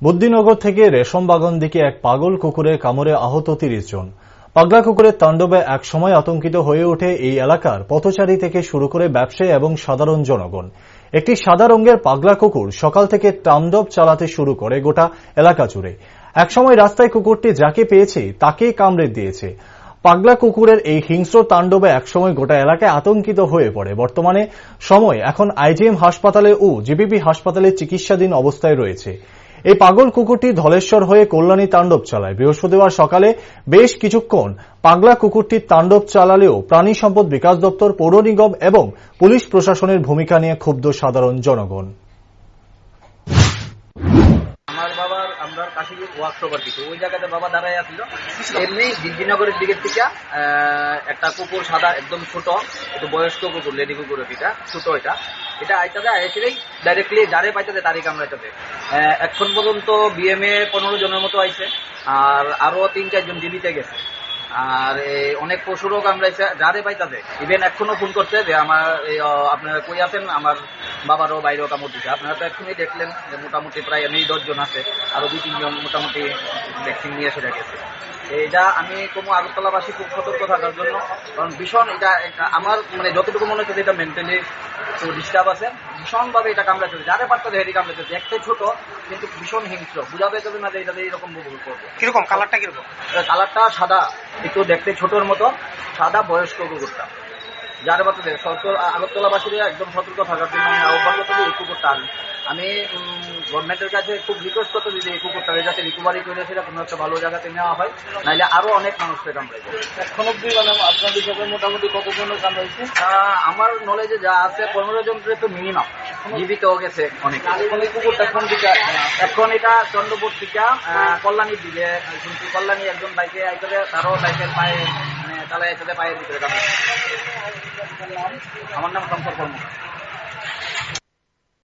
বুদ্ধিনগর থেকে রেশমবাগান দিকে এক পাগল কুকুরের কামড়ে আহত ৩০ জন। পাগলা কুকুরের তাণ্ডবে এক সময় আতঙ্কিত হয়ে ওঠে এই এলাকার পথচারী থেকে শুরু করে ব্যবসায়ী এবং সাধারণ জনগণ। একটি সাদা রঙের পাগলা কুকুর সকাল থেকে তাণ্ডব চালাতে শুরু করে গোটা এলাকা জুড়ে। একসময় রাস্তায় কুকুরটি যাকে পেয়েছে তাকেই কামড়ে দিয়েছে। পাগলা কুকুরের এই হিংস্র তাণ্ডবে একসময় গোটা এলাকায় আতঙ্কিত হয়ে পড়ে। বর্তমানে সময় এখন আইজিএম হাসপাতালে ও জিবিপি হাসপাতালে চিকিৎসাধীন অবস্থায় রয়েছে। এই পাগল কুকুরটি ধলেশ্বর হয়ে কল্যাণী তাণ্ডব চালায়। বৃহস্পতিবার সকালে বেশ কিছুক্ষণ পাগলা কুকুরটির তাণ্ডব চালালেও প্রাণী সম্পদ বিকাশ দপ্তর, পৌর নিগম এবং পুলিশ প্রশাসনের ভূমিকা নিয়ে ক্ষুব্ধ সাধারণ জনগণ। আমার বাবার আমরা কাশীপুর ওয়ার্কশপের দিকে ওই জায়গাতে বাবা দাঁড়ায় আসছিল। এমনি দিদিনগরের দিকের থেকে একটা কুকুর সাদা একদম ছোট, একটু বয়স্ক কুকুর, লেডি কুকুর, এটা ছোট, এটা আইতাতে আইসিলেই ডাইরেক্টলি যারে পাইতাতে তারই কামড়াইতাতে। এখন পর্যন্ত বিএমএ 15 জনের মতো আইছে, আর আরো 3-4 জন জীবিতে গেছে, আর অনেক পশুরও কামড়াইছে যারে পাইতাতে। ইভেন এখনো ফোন করছে যে আমার আপনারা কই আছেন, আমার বাবারও বাইরেও কামড় দিচ্ছে। আপনারা তো এক্ষুনি দেখলেন যে মোটামুটি প্রায় 10 জন আছে, আরো 2-3 জন মোটামুটি ভ্যাকসিন নিয়ে সেটা গেছে। এটা আমি কোনো আগরতলাবাসী খুব সতর্ক থাকার জন্য, কারণ ভীষণ এটা আমার মানে যতটুকু মনে হচ্ছে এটা মেন্টালি তো ডিস্টার্ব আছে, ভীষণভাবে এটা কামড়াচ্ছে, যারে পারতো হেরি কামড়াচ্ছে। দেখতে ছোট কিন্তু ভীষণ হিংস্র, বোঝা যাবে না যে এটা এইরকম করবে। কিরকম কালারটা কিরকম? কালারটা সাদা, একটু দেখতে ছোটর মতো, সাদা, বয়স্ক কুকুরটা। যার বাচ্চাদের আগরতলাবাসীদের একদম সতর্ক থাকার জন্য আমি আহ্বান করতে এই কুকুরটা আমি গভর্নমেন্টের কাছে খুব রিকোয়েস্ট করতে যে এই কুকুরটাকে যাতে রিকভারি করে সেটা কোনো একটা ভালো জায়গাতে নেওয়া হয়, নাহলে আরো অনেক মানুষকে কামড়াইছে। এখন অব্দি মানে আপনার হিসাবে মোটামুটি কতজনের কামড়াইছে? আমার নলেজে যা আছে 15 জনের তো মিনিমাম জীবিত গেছে অনেক। এখন এই কুকুরটা কোন দিকে? এখন এটা চন্দ্রপুর থেকে কল্যাণীর দিকে, কিন্তু কল্যাণী একজন বাইকে আইতে, তারও বাইকের পায়ে মানে তালা আইতে পায়ের ভিতরে কামড়াইছে। আমার নাম শঙ্কর কর্মকার।